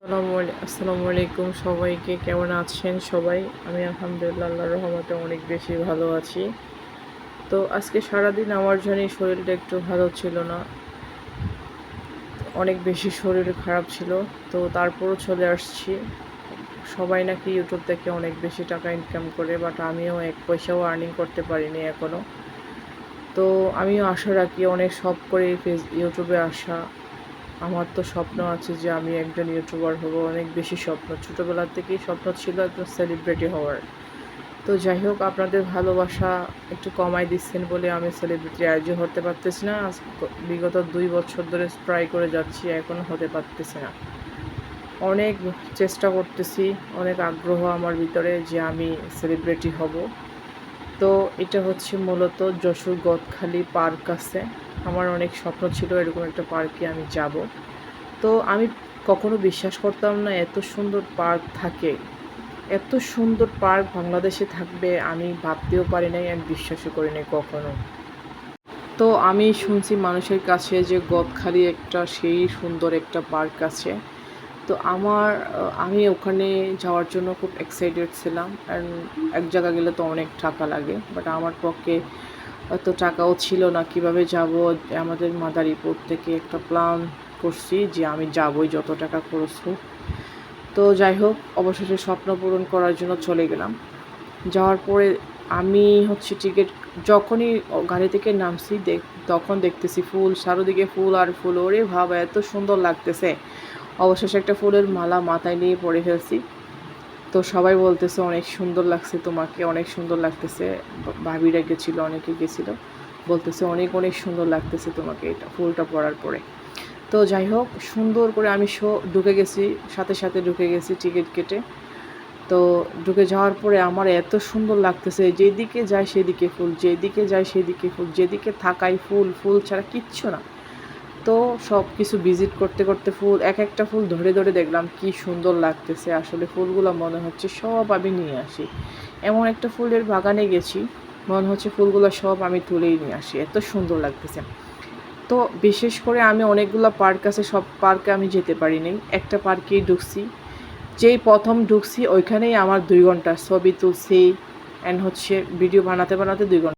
আসসালামু আলাইকুম সবাইকে, কেমন আছেন সবাই? আমি আলহামদুলিল্লাহ আল্লাহর রহমতে অনেক বেশি ভালো আছি। তো আজকে সারাদিন আমার জানি শরীরটা একটু ভালো ছিল না, অনেক বেশি শরীর খারাপ ছিল। তো তারপরও চলে আসছি। সবাই নাকি ইউটিউব থেকে অনেক বেশি টাকা ইনকাম করে, বাট আমিও এক পয়সাও আর্নিং করতে পারিনি এখনও। তো আমিও আশা রাখি অনেক শখ করে ইউটিউবে আসা। আমার তো স্বপ্ন আছে যে আমি একজন ইউটিউবার হব, অনেক বেশি স্বপ্ন, ছোটোবেলা থেকেই স্বপ্ন ছিল একজন সেলিব্রিটি হওয়ার। তো যাই হোক, আপনাদের ভালোবাসা একটু কমাই দিচ্ছেন বলে আমি সেলিব্রিটি আয়োজন হতে পারতেছি না। বিগত 2 বছর ধরে ট্রাই করে যাচ্ছি, এখনও হতে পারতেছি না। অনেক চেষ্টা করতেছি, অনেক আগ্রহ আমার ভিতরে যে আমি সেলিব্রিটি হব। তো এটা হচ্ছে মূলত যশোর গদখালি পার্ক আছে। আমার অনেক স্বপ্ন ছিল এরকম একটা পার্কে আমি যাব। তো আমি কখনো বিশ্বাস করতাম না এত সুন্দর পার্ক থাকে, এত সুন্দর পার্ক বাংলাদেশে থাকবে আমি ভাবতেও পারি নাই, আমি বিশ্বাসও করি নাই কখনো। তো আমি শুনছি মানুষের কাছে যে গদখালি একটা সেই সুন্দর একটা পার্ক আছে। তো আমি ওখানে যাওয়ার জন্য খুব এক্সাইটেড ছিলাম। অ্যান্ড এক জায়গা গেলে তো অনেক টাকা লাগে, বাট আমার পক্ষে অত টাকাও ছিল না। কিভাবে যাব? আমাদের মাদারীপুর থেকে একটা প্ল্যান করছি যে আমি যাবই যত টাকা খরচ হোক। তো যাই হোক, অবশেষে স্বপ্ন পূরণ করার জন্য চলে গেলাম। যাওয়ার পরে আমি টিকিট যখনই গাড়ি থেকে নামছি তখন দেখতেছি ফুল, চারদিকে ফুল আর ফুল। ওরে ভাবা, এত সুন্দর লাগতেছে। অবশেষে একটা ফুলের মালা মাথায় নিয়ে পরে ফেলছি। তো সবাই বলতেছে অনেক সুন্দর লাগছে তোমাকে, অনেক সুন্দর লাগতেছে। ভাবিরা গেছিলো, অনেকে গেছিলো, বলতেছে অনেক অনেক সুন্দর লাগতেছে তোমাকে এটা ফুলটা পরার পরে। তো যাই হোক, সুন্দর করে আমি ঢুকে গেছি, সাথে সাথে ঢুকে গেছি টিকিট কেটে। তো ঢুকে যাওয়ার পরে আমার এত সুন্দর লাগতেছে, যেদিকে যায় সেদিকে ফুল, যেদিকে যায় সেদিকে ফুল, যেদিকে থাকাই ফুল, ফুল ছাড়া কিচ্ছু না। তো সব কিছু ভিজিট করতে করতে ফুল, এক একটা ফুল ধরে ধরে দেখলাম কি সুন্দর লাগতেছে। আসলে ফুলগুলো মনে হচ্ছে সব আমি নিয়ে আসি, এমন একটা ফুলের বাগানে গেছি, মনে হচ্ছে ফুলগুলো সব আমি তুলেই নিয়ে আসি, এত সুন্দর লাগতেছে। তো বিশেষ করে আমি অনেকগুলো পার্ক আছে, সব পার্কে আমি যেতে পারিনি, একটা পার্কেই ঢুকছি। যেই প্রথম ঢুকছি ওইখানেই আমার 2 ঘন্টা ছবি তুলছি, অ্যান্ড ভিডিও বানাতে বানাতে 2 ঘন্টা।